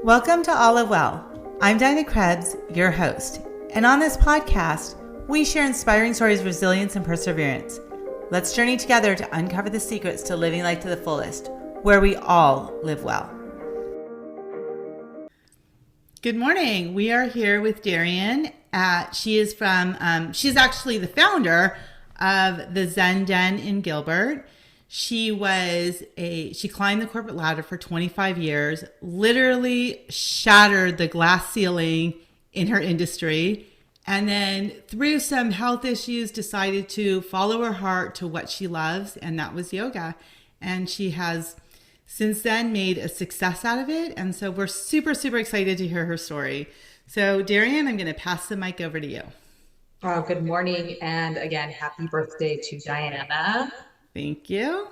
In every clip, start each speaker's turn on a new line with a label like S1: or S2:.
S1: Welcome to All Is Well. I'm Dinah Krebs, your host. And on this podcast, we share inspiring stories of resilience and perseverance. Let's journey together to uncover the secrets to living life to the fullest, where we all live well. Good morning. We are here with Darien. She's actually the founder of the Zen Den in Gilbert. She climbed the corporate ladder for 25 years, literally shattered the glass ceiling in her industry, and then through some health issues decided to follow her heart to what she loves, and that was yoga. And she has since then made a success out of it. And so we're super, super excited to hear her story. So Darien, I'm going to pass the mic over to you.
S2: Oh, good morning. And again, happy birthday to Diana.
S1: Thank you.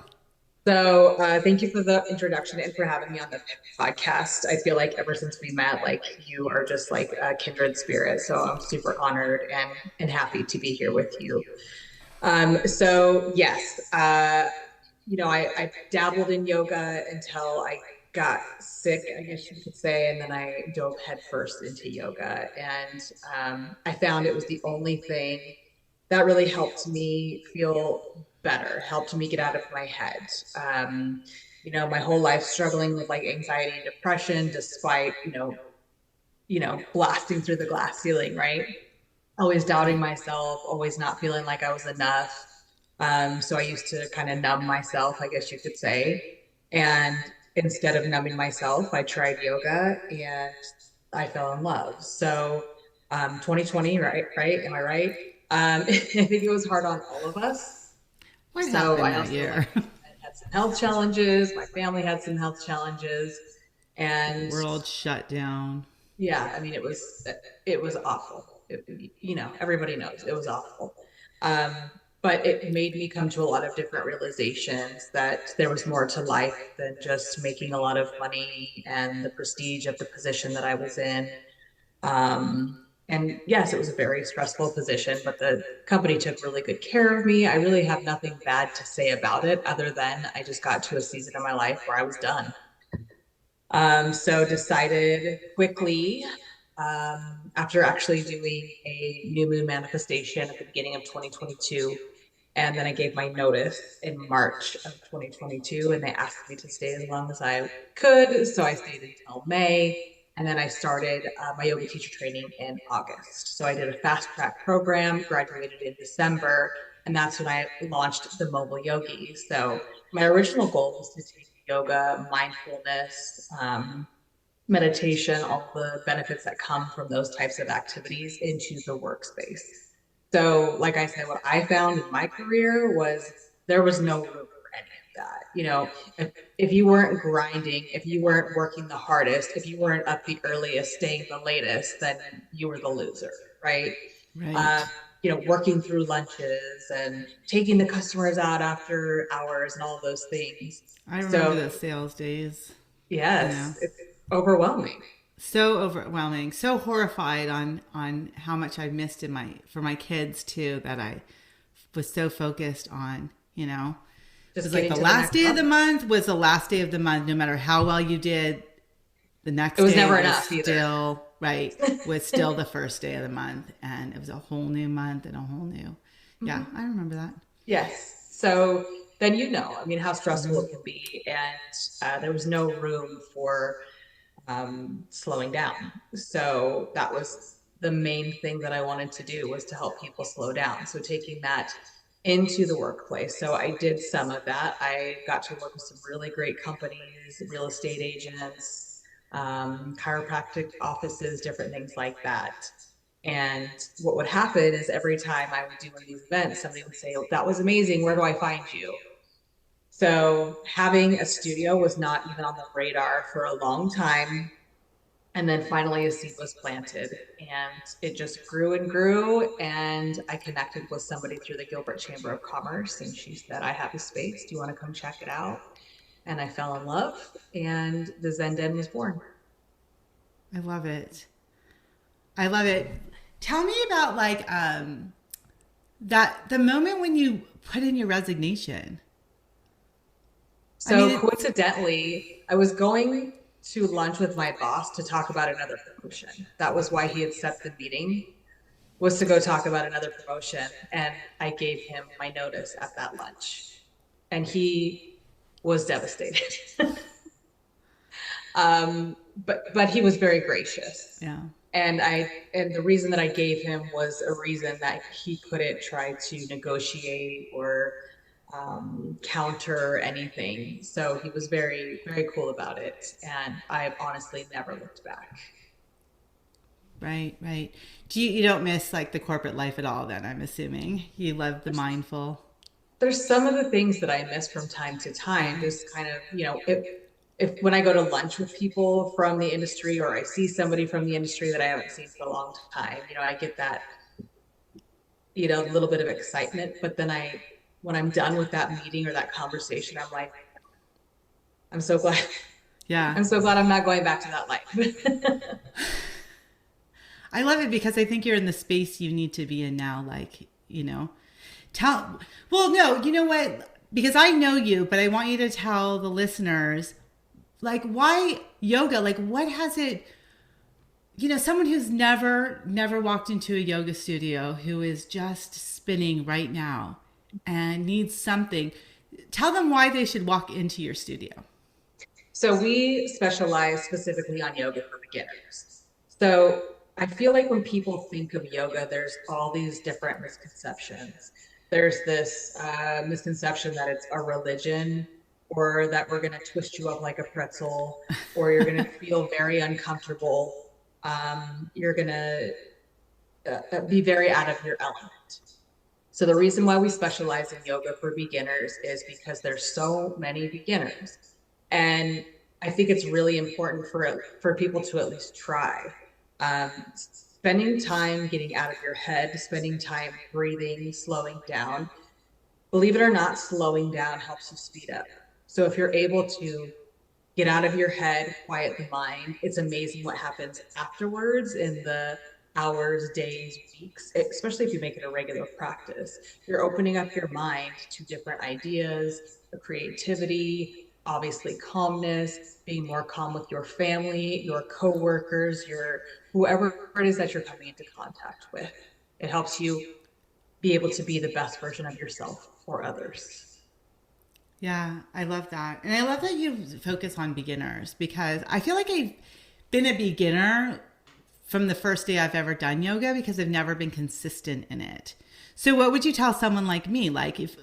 S2: So thank you for the introduction and for having me on the podcast. I feel like ever since we met, you are just like a kindred spirit. So I'm super honored and happy to be here with you. So yes, I dabbled in yoga until I got sick, I guess you could say, and then I dove headfirst into yoga. And I found it was the only thing that really helped me feel better, helped me get out of my head. My whole life struggling with like anxiety and depression, despite, blasting through the glass ceiling, right? Always doubting myself, always not feeling like I was enough. So I used to kind of numb myself, I guess you could say. And instead of numbing myself, I tried yoga and I fell in love. So 2020, right? Am I right? I think it was hard on all of us.
S1: What
S2: So
S1: happened
S2: I
S1: that
S2: also
S1: year?
S2: had some health challenges. My family had some health challenges. And
S1: World shut down.
S2: yeah, I mean, it was awful. Everybody knows it was awful. Um, but it made me come to a lot of different realizations that there was more to life than just making a lot of money and the prestige of the position that I was in. And yes, it was a very stressful position, but the company took really good care of me. I really have nothing bad to say about it other than I just got to a season of my life where I was done. So decided quickly, after actually doing a new moon manifestation at the beginning of 2022. And then I gave my notice in March of 2022, and they asked me to stay as long as I could. So I stayed until May. And then I started my yoga teacher training in August. So I did a fast track program, graduated in December, and that's when I launched the Mobile Yogi. So my original goal was to take yoga, mindfulness, meditation, all the benefits that come from those types of activities into the workspace. So, like I said, what I found in my career was there was no room for any of that. If you weren't grinding, if you weren't working the hardest, if you weren't up the earliest, staying the latest, then you were the loser, right?
S1: Right.
S2: Working through lunches and taking the customers out after hours and all of those things.
S1: I remember
S2: So,
S1: those sales days.
S2: yes, it's overwhelming.
S1: So overwhelming, so horrified on how much I missed for my kids too, that I was so focused on, it
S2: Just
S1: was like
S2: getting
S1: the
S2: to the
S1: last
S2: next
S1: day of the
S2: level.
S1: month was the last day of the month, no matter how well you did. The next
S2: It was
S1: day
S2: never
S1: was
S2: enough either.
S1: still right, was still the first day of the month, and it was a whole new month and a whole new. Yeah,
S2: Mhm.
S1: I remember that.
S2: Yes. So then I mean, how stressful it can be. And there was no room for slowing down. So that was the main thing that I wanted to do, was to help people slow down. So taking that into the workplace. So I did some of that. I got to work with some really great companies, real estate agents, chiropractic offices, different things like that. And what would happen is every time I would do one of these events, somebody would say, "Oh, that was amazing. Where do I find you?" So having a studio was not even on the radar for a long time. And then finally a seed was planted and it just grew and grew. And I connected with somebody through the Gilbert Chamber of Commerce, and she said, "I have a space. Do you want to come check it out?" And I fell in love, and the Zen Den was born.
S1: I love it. I love it. Tell me about that the moment when you put in your resignation. I mean,
S2: So coincidentally, I was going to lunch with my boss to talk about another promotion. That was why he had set the meeting, was to go talk about another promotion. And I gave him my notice at that lunch. And he was devastated. But he was very gracious.
S1: Yeah.
S2: And the reason that I gave him was a reason that he couldn't try to negotiate or counter anything. So he was very, very cool about it. And I've honestly never looked back.
S1: Right, right. You don't miss like the corporate life at all then, I'm assuming. You love the
S2: There's,
S1: mindful.
S2: there's some of the things that I miss from time to time, just kind of, if when I go to lunch with people from the industry or I see somebody from the industry that I haven't seen for a long time, I get that, a little bit of excitement. But then when I'm done with that meeting or that conversation, I'm like, I'm so glad,
S1: Yeah.
S2: I'm so glad I'm not going back to that life.
S1: I love it because I think you're in the space you need to be in now. Like, well, no, you know what? Because I know you, but I want you to tell the listeners, like, why yoga? Like, what has it, someone who's never walked into a yoga studio who is just spinning right now and needs something, tell them why they should walk into your studio.
S2: So we specialize specifically on yoga for beginners. So I feel like when people think of yoga, there's all these different misconceptions. There's this misconception that it's a religion, or that we're going to twist you up like a pretzel, or you're going to feel very uncomfortable. You're going to be very out of your element. So the reason why we specialize in yoga for beginners is because there's so many beginners. And I think it's really important for people to at least try. Spending time getting out of your head, spending time breathing, slowing down. Believe it or not, slowing down helps you speed up. So if you're able to get out of your head, quiet the mind, it's amazing what happens afterwards in the hours, days, weeks, especially if you make it a regular practice. You're opening up your mind to different ideas, creativity, obviously calmness, being more calm with your family, your coworkers, your whoever it is that you're coming into contact with. It helps you be able to be the best version of yourself for others.
S1: Yeah, I love that. And I love that you focus on beginners because I feel like I've been a beginner from the first day I've ever done yoga because I've never been consistent in it. So what would you tell someone like me? Like if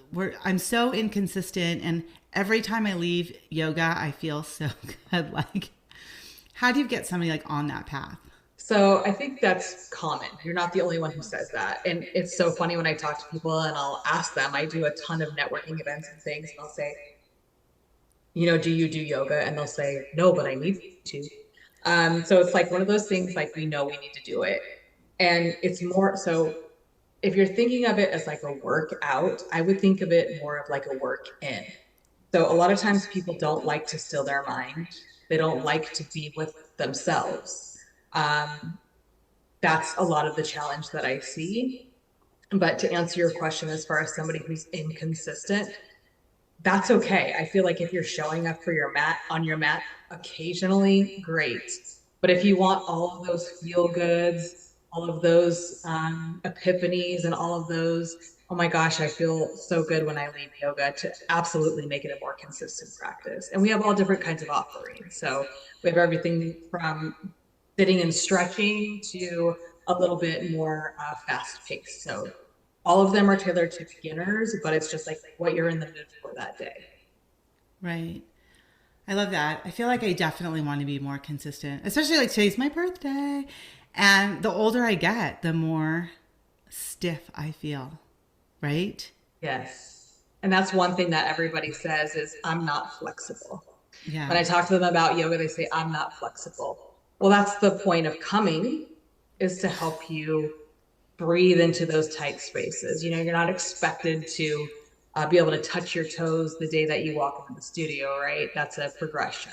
S1: I'm so inconsistent and every time I leave yoga, I feel so good. Like, how do you get somebody like on that path?
S2: So I think that's common. You're not the only one who says that. And it's so funny when I talk to people and I'll ask them, I do a ton of networking events and things, and I'll say, do you do yoga? And they'll say, no, but I need to. So it's like one of those things, like we know we need to do it. And it's more so if you're thinking of it as like a workout, I would think of it more of like a work in. So a lot of times people don't like to still their mind. They don't like to be with themselves. Um, that's a lot of the challenge that I see. But to answer your question, as far as somebody who's inconsistent, that's okay. I feel like if you're showing up for your mat occasionally, great. But if you want all of those feel goods, all of those epiphanies, and all of those, oh my gosh, I feel so good when I leave yoga, to absolutely make it a more consistent practice. And we have all different kinds of offerings. So we have everything from sitting and stretching to a little bit more fast paced. So all of them are tailored to beginners, but it's just like what you're in the mood for that day.
S1: Right. I love that. I feel like I definitely want to be more consistent, especially like today's my birthday. And the older I get, the more stiff I feel. Right?
S2: Yes. And that's one thing that everybody says is I'm not flexible.
S1: Yeah.
S2: When I talk to them about yoga, they say I'm not flexible. Well, that's the point of coming, is to help you breathe into those tight spaces. You're not expected to be able to touch your toes the day that you walk into the studio, right? That's a progression.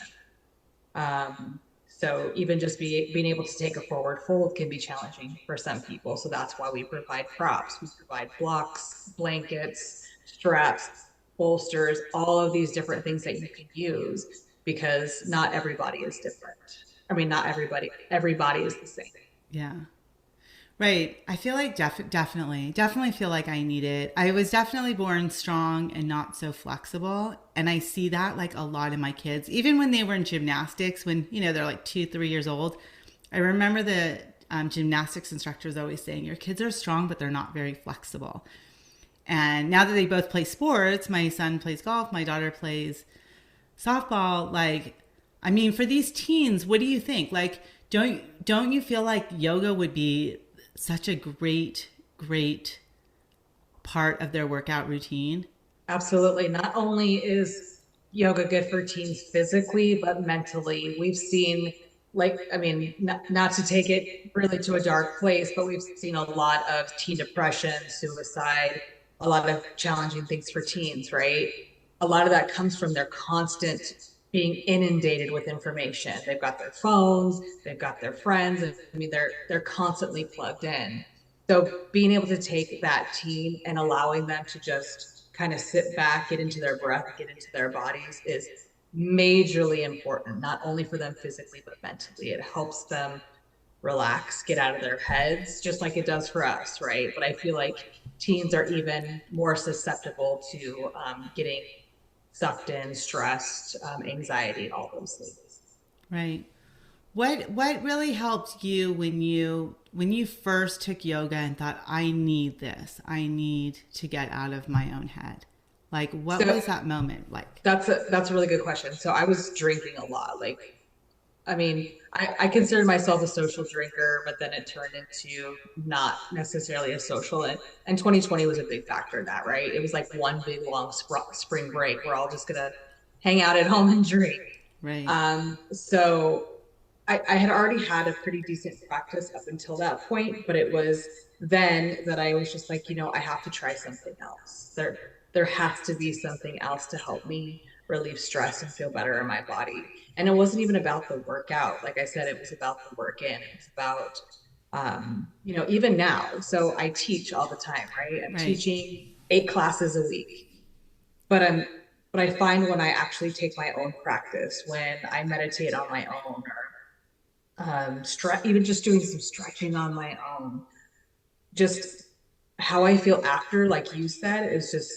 S2: So even just being able to take a forward fold can be challenging for some people. So that's why we provide props. We provide blocks, blankets, straps, bolsters, all of these different things that you can use because not everybody is different. I mean, not everybody is the same.
S1: Yeah. Right. I feel like definitely feel like I need it. I was definitely born strong and not so flexible. And I see that like a lot in my kids, even when they were in gymnastics, when, they're like 2, 3 years old. I remember the gymnastics instructors always saying, your kids are strong, but they're not very flexible. And now that they both play sports, my son plays golf, my daughter plays softball. Like, I mean, for these teens, what do you think? Like, don't you feel like yoga would be such a great part of their workout routine?
S2: Absolutely. Not only is yoga good for teens physically, but mentally. We've seen, like, I mean, not to take it really to a dark place, but we've seen a lot of teen depression, suicide, a lot of challenging things for teens, right? A lot of that comes from their constant being inundated with information. They've got their phones, they've got their friends. I mean, they're constantly plugged in. So being able to take that teen and allowing them to just kind of sit back, get into their breath, get into their bodies is majorly important, not only for them physically, but mentally. It helps them relax, get out of their heads, just like it does for us, right? But I feel like teens are even more susceptible to getting sucked in, stressed, anxiety, all those things.
S1: Right. What really helped you when you first took yoga and thought, I need this. I need to get out of my own head. Like, what
S2: So
S1: was that moment like?
S2: that's a really good question. So I was drinking a lot. Like, I mean, I considered myself a social drinker, but then it turned into not necessarily a social. And 2020 was a big factor in that, right? It was like one big long spring break. We're all just gonna hang out at home and drink.
S1: Right.
S2: So I had already had a pretty decent practice up until that point, but it was then that I was just like, I have to try something else. There has to be something else to help me relieve stress and feel better in my body. And it wasn't even about the workout. Like I said, it was about the work in. It was about even now. So I teach all the time, right? I'm
S1: Right.
S2: teaching 8 classes a week. But I'm but I find when I actually take my own practice, when I meditate on my own, or even just doing some stretching on my own, just how I feel after, like you said, is just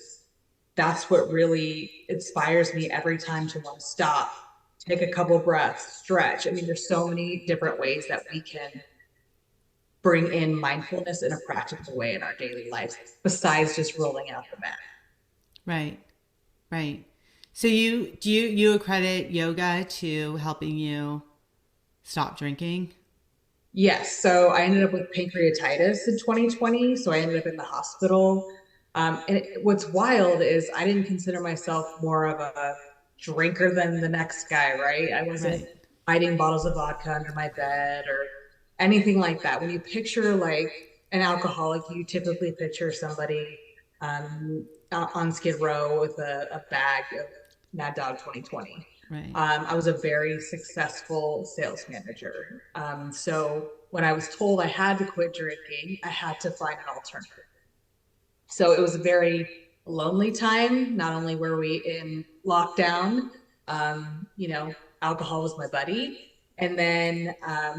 S2: that's what really inspires me every time to want to stop, take a couple breaths, stretch. I mean, there's so many different ways that we can bring in mindfulness in a practical way in our daily lives besides just rolling out the mat.
S1: Right. Right. So you accredit yoga to helping you stop drinking?
S2: Yes. So I ended up with pancreatitis in 2020. So I ended up in the hospital. What's wild is I didn't consider myself more of a drinker than the next guy, right? I wasn't
S1: Right.
S2: hiding bottles of vodka under my bed or anything like that. When you picture like an alcoholic, you typically picture somebody on Skid Row with a bag of Mad Dog 2020.
S1: Right.
S2: I was a very successful sales manager. So when I was told I had to quit drinking, I had to find an alternative. So it was a very lonely time. Not only were we in lockdown, alcohol was my buddy. And then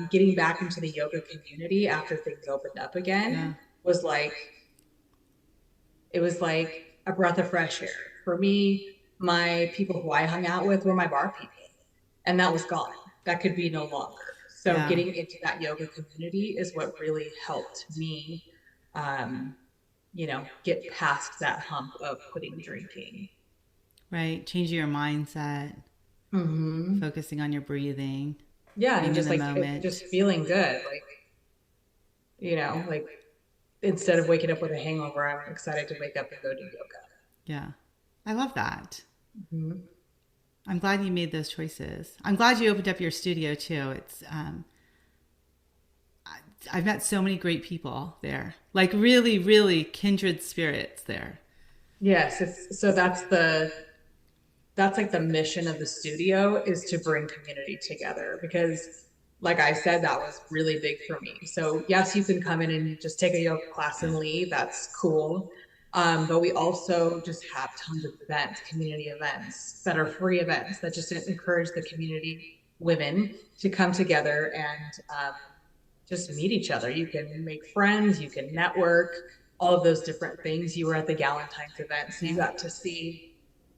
S2: getting back into the yoga community after things opened up
S1: Yeah.
S2: again was like, it was like a breath of fresh air. For me, my people who I hung out with were my bar people, and that was gone. That could be no longer. So
S1: Yeah.
S2: getting into that yoga community is what really helped me, um, get past that hump of quitting drinking.
S1: Right. Changing your mindset,
S2: Mm-hmm.
S1: focusing on your breathing,
S2: Yeah, and
S1: being in
S2: just
S1: the
S2: like just
S1: moment.
S2: feeling good, like like instead of waking up with a hangover, I'm excited to wake up and go do yoga.
S1: Yeah. I love that.
S2: Mm-hmm.
S1: I'm glad you made those choices. I'm glad you opened up your studio too. I've met so many great people there, like really, really kindred spirits there.
S2: Yes, it's so that's like the mission of the studio is to bring community together because like I said, that was really big for me. So yes, you can come in and just take a yoga class and leave. That's cool. But we also just have tons of events, community events that are free events that just encourage the community women to come together and just meet each other. You can make friends, you can network, all of those different things. You were at the Galentine's event, so you
S1: Yeah.
S2: got to see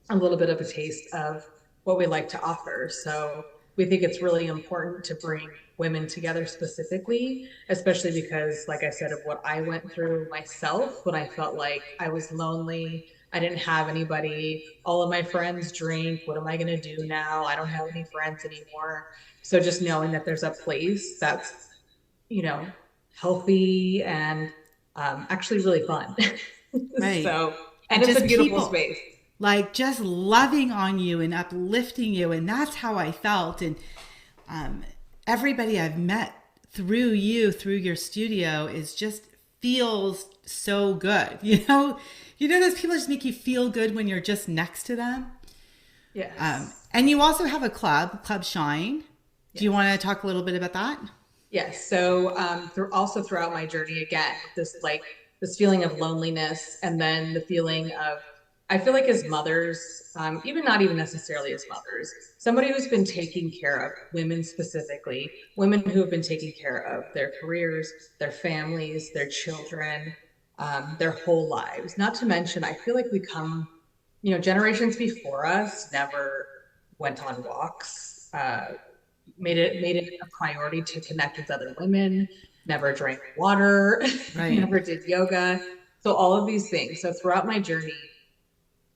S2: a little bit of a taste of what we like to offer. So we think it's really important to bring women together specifically, especially because, like I said, of what I went through myself when I felt like I was lonely. I didn't have anybody. All of my friends drink. What am I going to do now? I don't have any friends anymore. So just knowing that there's a place that's, you know, healthy and actually really fun.
S1: Right.
S2: So, and
S1: And
S2: it's a
S1: just
S2: beautiful
S1: people
S2: space.
S1: like just loving on you and uplifting you. And that's how I felt. And um, everybody I've met through you, through your studio, is just feels so good. Those people just make you feel good when you're just next to them.
S2: Yes.
S1: And you also have a Club Shine. Do you
S2: Yes.
S1: want to talk a little bit about that?
S2: Yes. So also throughout my journey, again, this feeling of loneliness, and then the feeling of, I feel like as mothers, even not even necessarily as mothers, somebody who's been taking care of women specifically, women who have been taking care of their careers, their families, their children, their whole lives. Not to mention, I feel like we come, generations before us never went on walks. Made it a priority to connect with other women, never drank water,
S1: Right.
S2: never did yoga. So all of these things. So throughout my journey,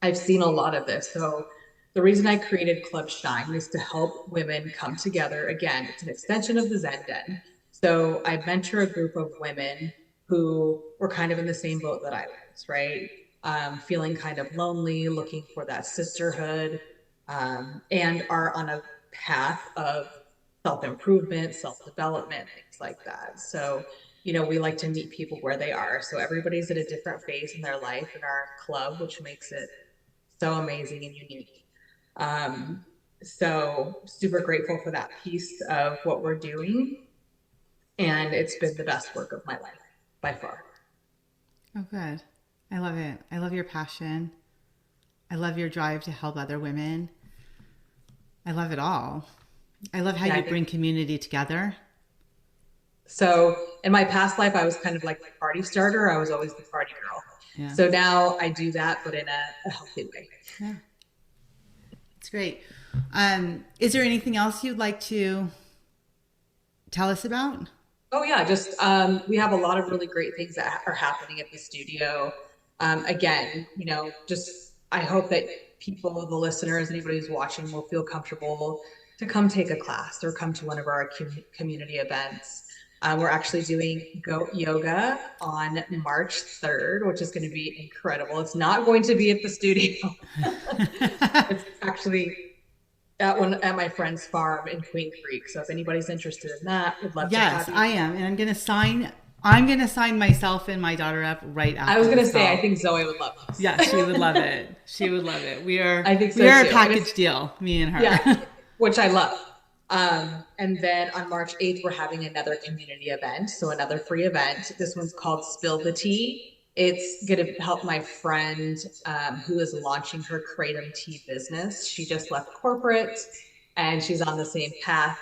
S2: I've seen a lot of this. So the reason I created Club Shine is to help women come together. Again, it's an extension of the Zen Den. So I mentor a group of women who were kind of in the same boat that I was, right? Feeling kind of lonely, looking for that sisterhood, and are on a path of self improvement, self development, things like that. So, we like to meet people where they are. So everybody's at a different phase in their life in our club, which makes it so amazing and unique. Um, so super grateful for that piece of what we're doing. And it's been the best work of my life by far.
S1: Oh, good. I love it. I love your passion. I love your drive to help other women. I love it all. I love how
S2: Yeah, I
S1: you
S2: think
S1: bring community together.
S2: so. In my past life, I was kind of like the party starter. I was always the party girl.
S1: Yeah.
S2: So now I do that, but in a healthy way.
S1: Yeah. It's great. Is there anything else you'd like to tell us about?
S2: Oh yeah, just we have a lot of really great things that are happening at the studio. Again, just I hope that people, the listeners, anybody who's watching, will feel comfortable to come take a class or come to one of our community events. We're actually doing goat yoga on March 3rd, which is going to be incredible. It's not going to be at the studio. It's actually at my friend's farm in Queen Creek. So if anybody's interested in that, would love to
S1: Yes,
S2: have you.
S1: I am, and I'm gonna sign. I'm gonna sign myself and my daughter up right
S2: I
S1: after
S2: was gonna
S1: this
S2: say, I
S1: call.
S2: think Zoe would love this.
S1: Yeah, she would love it. She would love it. We are
S2: I think
S1: we
S2: so
S1: are a
S2: too. And it's,
S1: package deal, me and
S2: yeah,
S1: her.
S2: which I love. And then on March 8th, we're having another community event. So another free event. This one's called Spill the Tea. It's going to help my friend who is launching her Kratom tea business. She just left corporate and she's on the same path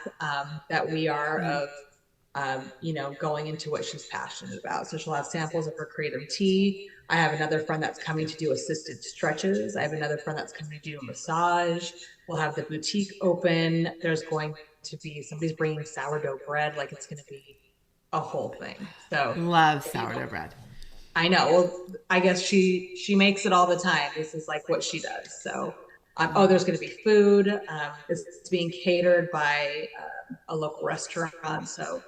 S2: that we are
S1: Right.
S2: of going into what she's passionate about. So she'll have samples of her Kratom tea. I have another friend that's coming to do assisted stretches. I have another friend that's coming to do a massage. We'll have the boutique open. There's going to be somebody's bringing sourdough bread. Like it's going to be a whole thing. So
S1: Love
S2: if you
S1: sourdough bread.
S2: I know. Well, I guess she makes it all the time. This is like what she does. So, there's going to be food. It's being catered by a local restaurant. So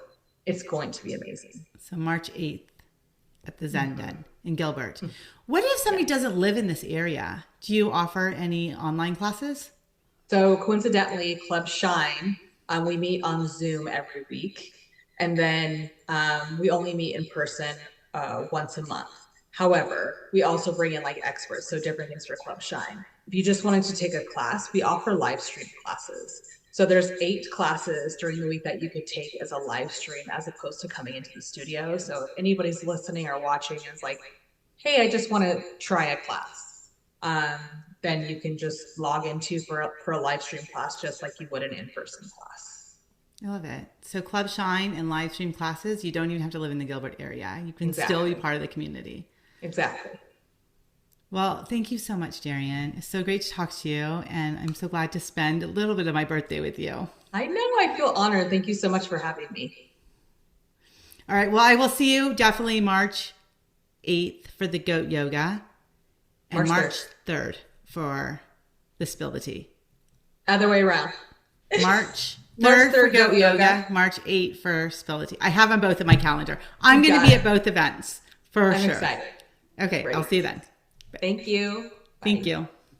S2: it's going to be amazing.
S1: So March 8th at the Zen
S2: Mm-hmm.
S1: Den in Gilbert. What if somebody
S2: Yeah.
S1: doesn't live in this area? Do you offer any online classes?
S2: So coincidentally, Club Shine, we meet on Zoom every week, and then we only meet in person once a month. However, we also bring in like experts, so different things for Club Shine. If you just wanted to take a class, we offer live stream classes. So there's 8 classes during the week that you could take as a live stream as opposed to coming into the studio. So if anybody's listening or watching is like, hey, I just want to try a class, um, then you can just log into for a live stream class just like you would an in-person class.
S1: I love it. So Club Shine and live stream classes, you don't even have to live in the Gilbert area. You can still be
S2: Exactly.
S1: part of the community.
S2: Exactly.
S1: Well, thank you so much, Darien. It's so great to talk to you, and I'm so glad to spend a little bit of my birthday with you.
S2: I know. I feel honored. Thank you so much for having me.
S1: All right. Well, I will see you definitely March 8th for the goat yoga and
S2: March
S1: March
S2: 3rd.
S1: 3rd for the spill the tea.
S2: Other way around.
S1: March
S2: March
S1: 3rd for
S2: 3rd,
S1: goat
S2: goat
S1: yoga,
S2: yoga.
S1: March 8th for spill the tea. I have them both in my calendar. I'm
S2: You
S1: going to
S2: got
S1: be
S2: it.
S1: at both events for
S2: I'm
S1: sure.
S2: excited.
S1: Okay.
S2: Great.
S1: I'll see you then.
S2: Thank you.
S1: Thank
S2: Bye.
S1: you.